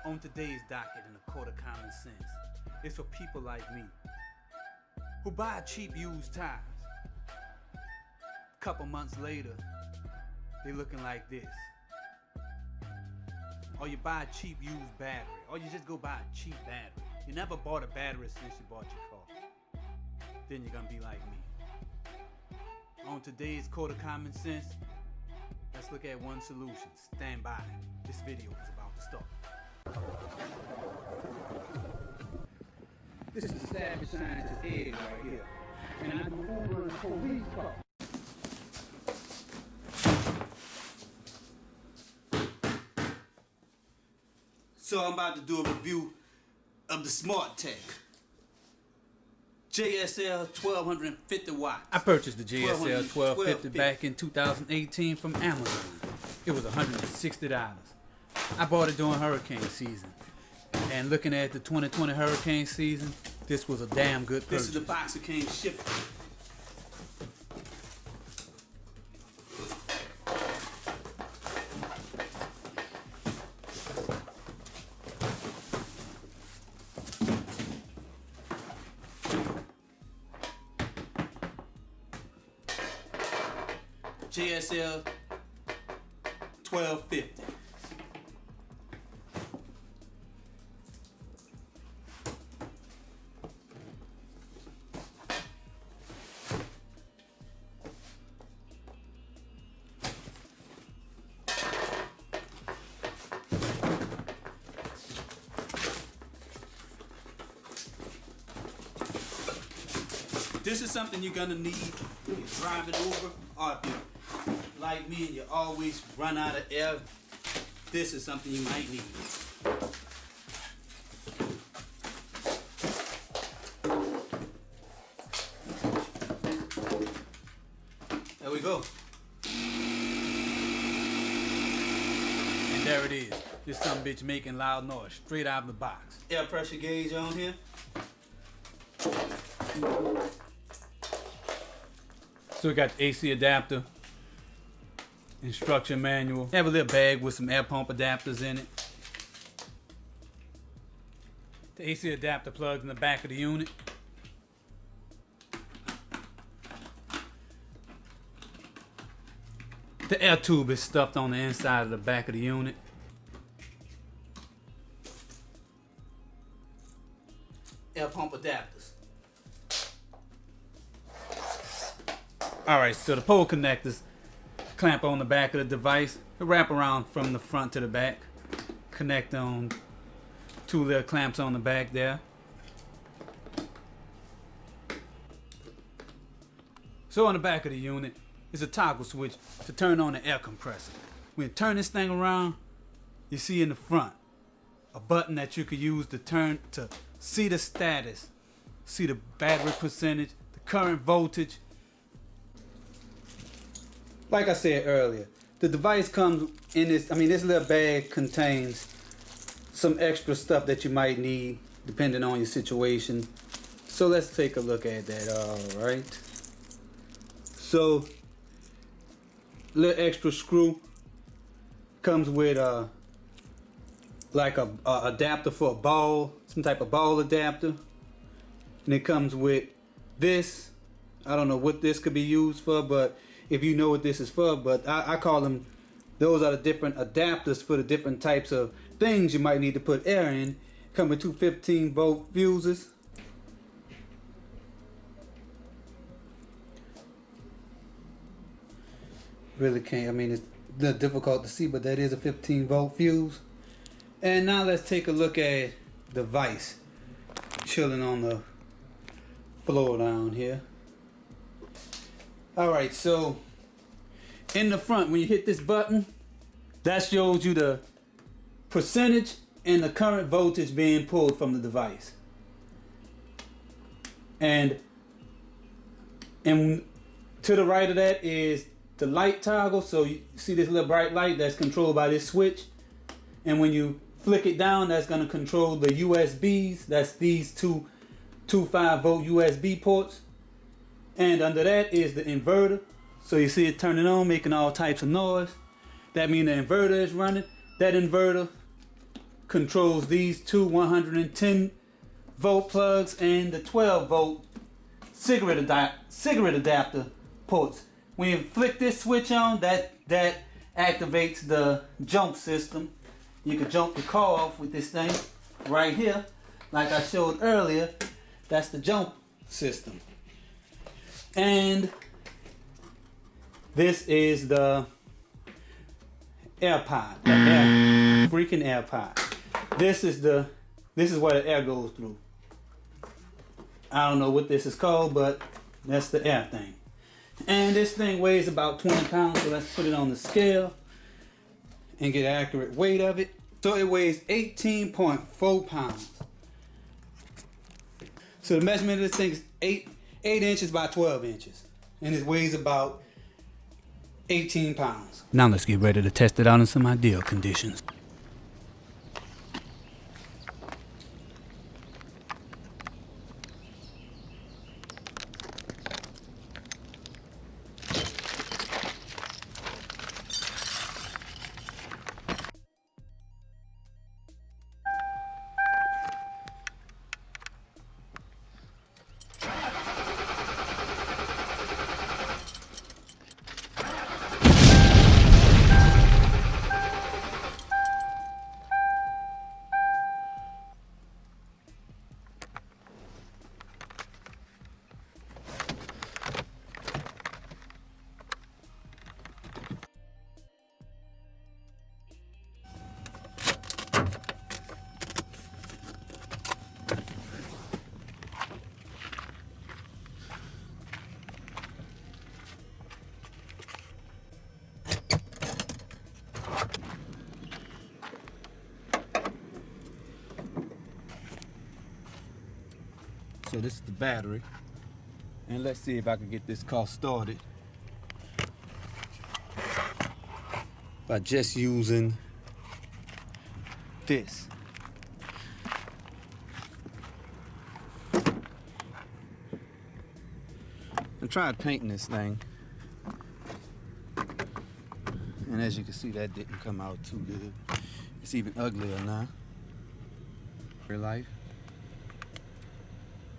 On today's docket in a court of common sense, it's for people like me who buy cheap used tires. A couple months later, they looking like this. Or you buy a cheap used battery, or you just go buy a cheap battery. You never bought a battery since you bought your car. Then you're gonna be like me. On today's court of common sense, let's look at one solution. Stand by. This video is about to start. This is the savage scientist head right here. And I'm Uber a police car. So I'm about to do a review of the Smartech JSL 1250 watts. I purchased the JSL 1250 back in 2018 from Amazon. It was $160. I bought it during hurricane season. And looking at the 2020 hurricane season, this was a damn good purchase. This is the box that came shipped. JSL 1250. This is something you're gonna need when you're driving over, or if you're like me and you always run out of air. This is something you might need. There we go. And there it is. This some bitch making loud noise straight out of the box. Air pressure gauge on here. So we got the AC adapter, instruction manual. Have a little bag with some air pump adapters in it. The AC adapter plugs in the back of the unit. The air tube is stuffed on the inside of the back of the unit. Air pump adapters. Alright, so the pole connectors clamp on the back of the device. They wrap around from the front to the back. Connect on two little clamps on the back there. So on the back of the unit is a toggle switch to turn on the air compressor. When you turn this thing around, you see in the front a button that you could use to turn to see the status, see the battery percentage, the current voltage. Like I said earlier, the device comes in this, this little bag contains some extra stuff that you might need depending on your situation. So let's take a look at that. Alright. So, little extra screw comes with like a adapter for a ball, some type of ball adapter. And it comes with this. I don't know what this could be used for, but if you know what this is for, but I call them, those are the different adapters for the different types of things you might need to put air in. Come with two 15-volt fuses. Really can't, it's a little difficult to see, but that is a 15-volt fuse. And now let's take a look at the device chilling on the floor down here. Alright, so in the front, when you hit this button, that shows you the percentage and the current voltage being pulled from the device. And to the right of that is the light toggle. So you see this little bright light that's controlled by this switch. And when you flick it down, that's going to control the USBs. That's these two 5-volt USB ports. And under that is the inverter. So you see it turning on, making all types of noise. That means the inverter is running. That inverter controls these two 110 volt plugs and the 12 volt cigarette adapter ports. When you flick this switch on, that activates the jump system. You can jump the car off with this thing right here, like I showed earlier. That's the jump system. And this is the air pod, the freaking air pod. This is where the air goes through. I don't know what this is called, but that's the air thing. And this thing weighs about 20 pounds, so let's put it on the scale and get an accurate weight of it. So it weighs 18.4 pounds. So the measurement of this thing is 8 inches by 12 inches. And it weighs about 18 pounds. Now let's get ready to test it out in some ideal conditions. So this is the battery, and let's see if I can get this car started by just using this. I tried painting this thing, and as you can see, that didn't come out too good. It's even uglier now. Real life.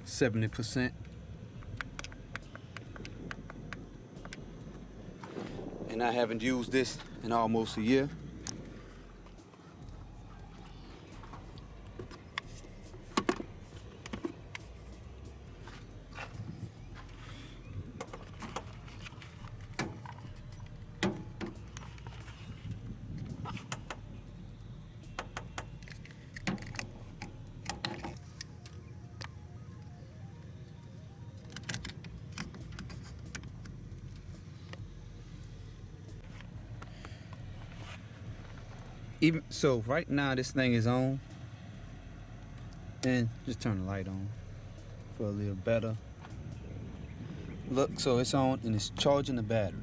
70%. And I haven't used this in almost a year. Even so, right now this thing is on, and just turn the light on for a little better look. So it's on and it's charging the battery.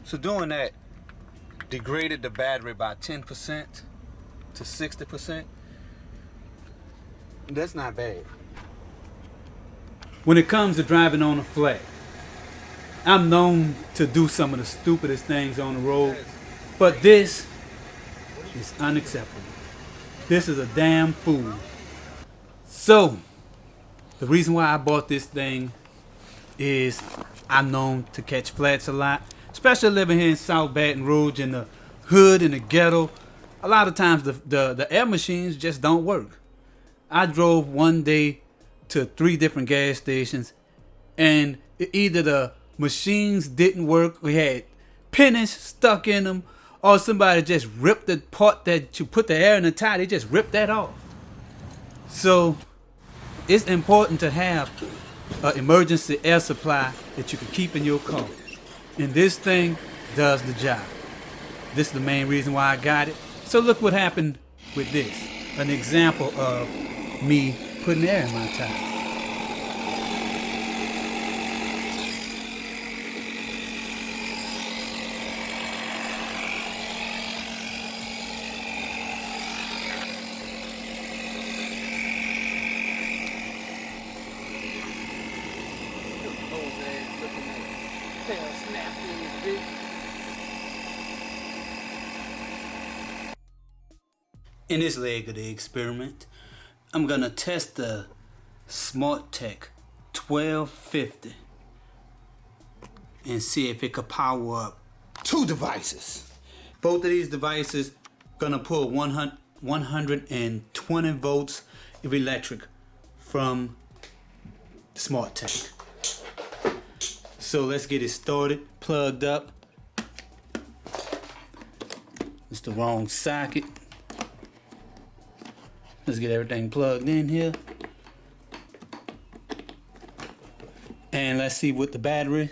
So doing that degraded the battery by 10% to 60%. That's not bad. When it comes to driving on a flat, I'm known to do some of the stupidest things on the road, but this is unacceptable. This is a damn fool. So, the reason why I bought this thing is I'm known to catch flats a lot, especially living here in South Baton Rouge in the hood, in the ghetto. a lot of times the air machines just don't work. I drove one day to 3 different gas stations, and either the machines didn't work, we had pennies stuck in them, or somebody just ripped the part that you put the air in the tire, they just ripped that off. So it's important to have an emergency air supply that you can keep in your car. And this thing does the job. This is the main reason why I got it. So look what happened with this. An example of me putting air in my tire. In this leg of the experiment, I'm gonna test the Smartech 1250 and see if it could power up 2 devices. Both of these devices gonna pull 120 volts of electric from the Smartech. So let's get it started, plugged up. It's the wrong socket. Let's get everything plugged in here. And let's see what the battery.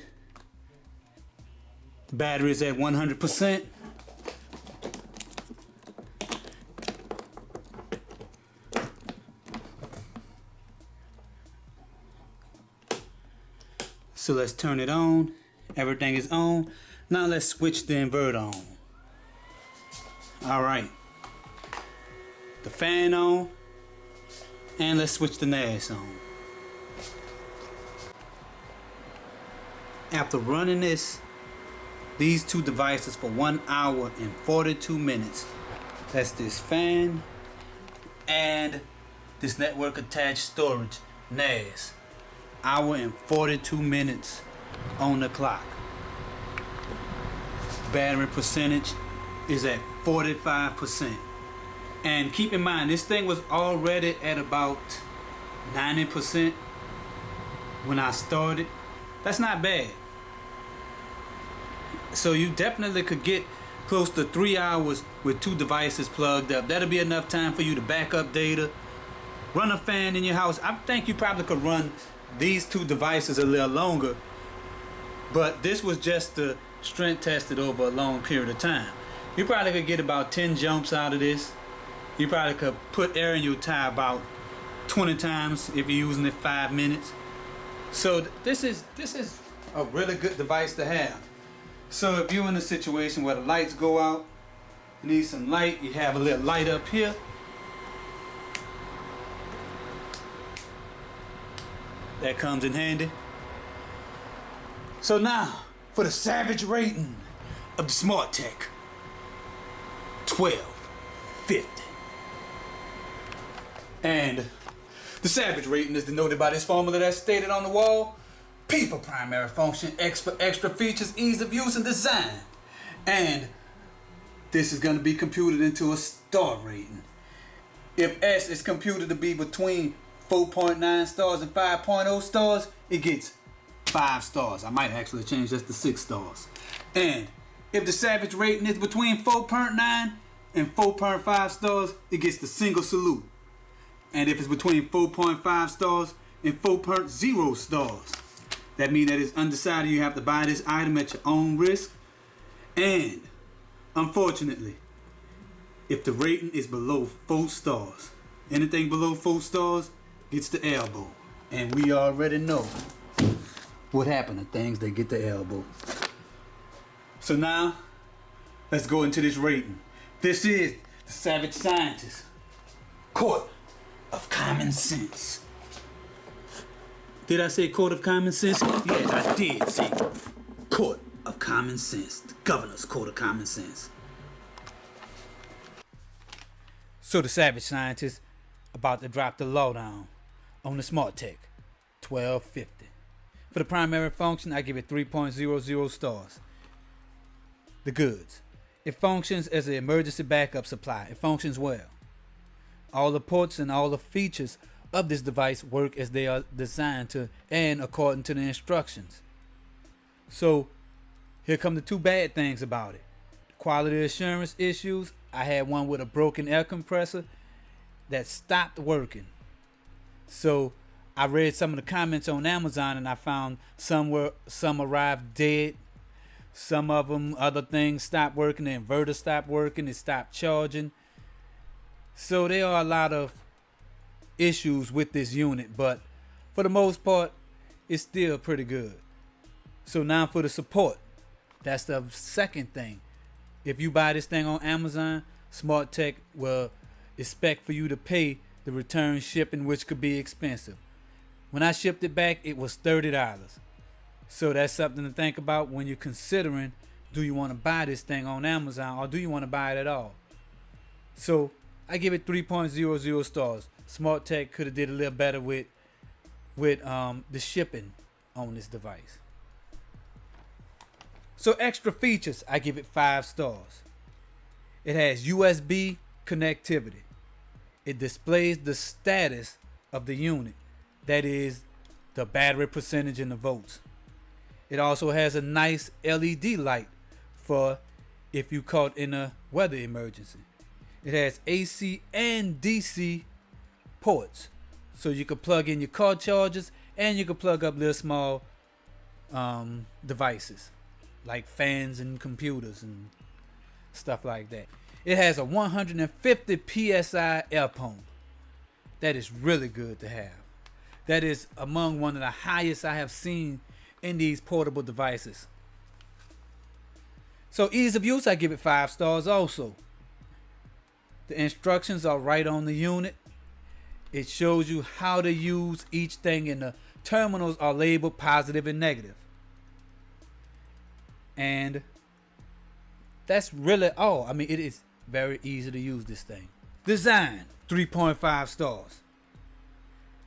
The battery is at 100%. So let's turn it on. Everything is on. Now let's switch the inverter on. All right. The fan on, and let's switch the NAS on. After running these 2 devices for 1 hour and 42 minutes, that's this fan and this network attached storage NAS, hour and 42 minutes on the clock. Battery percentage is at 45%. And keep in mind, this thing was already at about 90% when I started. That's not bad. So you definitely could get close to 3 hours with 2 devices plugged up. That'll be enough time for you to back up data, run a fan in your house. I think you probably could run these 2 devices a little longer, but this was just to strength test it over a long period of time. You probably could get about 10 jumps out of this. You probably could put air in your tire about 20 times if you're using it 5 minutes. So this is a really good device to have. So if you're in a situation where the lights go out, you need some light, you have a little light up here. That comes in handy. So now for the savage rating of the Smartech 1250. And the savage rating is denoted by this formula that's stated on the wall. P for primary function, X for extra features, ease of use and design. And this is going to be computed into a star rating. If S is computed to be between 4.9 stars and 5.0 stars, it gets 5 stars. I might actually change this to 6 stars. And if the savage rating is between 4.9 and 4.5 stars, it gets the single salute. And if it's between 4.5 stars and 4.0 stars, that means that it's undecided, you have to buy this item at your own risk. And unfortunately, if the rating is below 4 stars, anything below 4 stars gets the elbow. And we already know what happened to things that get the elbow. So now, let's go into this rating. This is the Savage Scientist Court of Common Sense. Did I say Court of Common Sense? Yes, I did say Court of Common Sense. The Governor's Court of Common Sense. So the Savage Scientist about to drop the lowdown on the Smartech 1250. For the primary function, I give it 3.00 stars. The goods. It functions as an emergency backup supply. It functions well. All the ports and all the features of this device work as they are designed to and according to the instructions. So here come the two bad things about it. Quality assurance issues. I had one with a broken air compressor that stopped working. So I read some of the comments on Amazon and I found some arrived dead. Some of them, other things stopped working. The inverter stopped working. It stopped charging. So there are a lot of issues with this unit, but for the most part, it's still pretty good. So now for the support. That's the second thing. If you buy this thing on Amazon, Smartech will expect for you to pay the return shipping, which could be expensive. When I shipped it back, it was $30. So that's something to think about when you're considering, do you want to buy this thing on Amazon or do you want to buy it at all? So I give it 3.00 stars. Smartech could have did a little better with the shipping on this device. So extra features, I give it 5 stars. It has USB connectivity. It displays the status of the unit, that is the battery percentage and the volts. It also has a nice LED light for if you caught in a weather emergency. It has AC and DC ports, so you can plug in your car chargers and you can plug up little small devices like fans and computers and stuff like that. It has a 150 psi air pump. That is really good to have. That is among one of the highest I have seen in these portable devices. So ease of use, I give it 5 stars also. The instructions are right on the unit. It shows you how to use each thing, and the terminals are labeled positive and negative. And that's really all. I mean, it is very easy to use this thing. Design, 3.5 stars.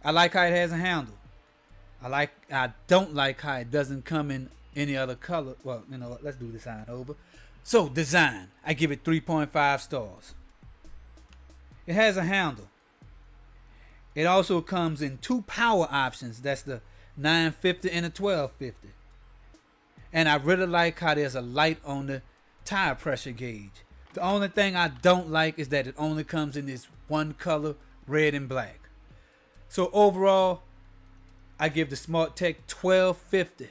I like how it has a handle. I don't like how it doesn't come in any other color. Well, you know what? Let's do design over. So design, I give it 3.5 stars. It has a handle. It also comes in 2 power options. That's the 950 and the 1250. And I really like how there's a light on the tire pressure gauge. The only thing I don't like is that it only comes in this one color, red and black. So overall, I give the Smartech 1250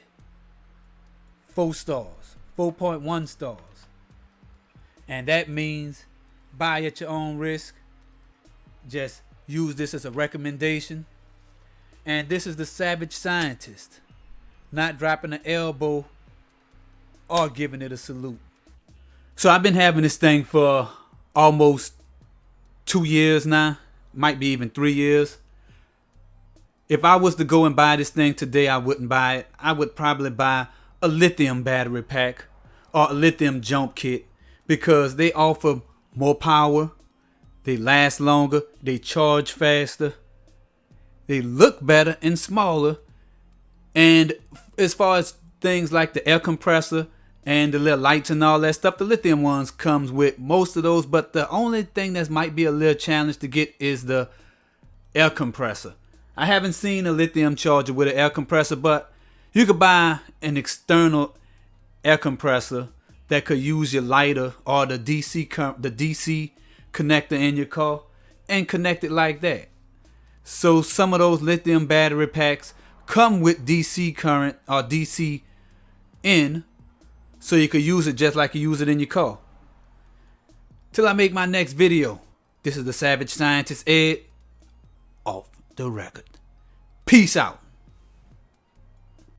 4 stars, 4.1 stars. And that means buy at your own risk. Just use this as a recommendation. And this is the Savage Scientist, not dropping an elbow or giving it a salute. So I've been having this thing for almost 2 years now, might be even 3 years. If I was to go and buy this thing today, I wouldn't buy it. I would probably buy a lithium battery pack or a lithium jump kit because they offer more power, they last longer, they charge faster, they look better and smaller. And as far as things like the air compressor and the little lights and all that stuff, the lithium ones comes with most of those. But the only thing that might be a little challenge to get is the air compressor. I haven't seen a lithium charger with an air compressor, but you could buy an external air compressor that could use your lighter or the DC connector in your car and connect it like that. So some of those lithium battery packs come with DC current or DC in, so you could use it just like you use it in your car. Till I make my next video, this is the Savage Scientist Ed, off the record. Peace out.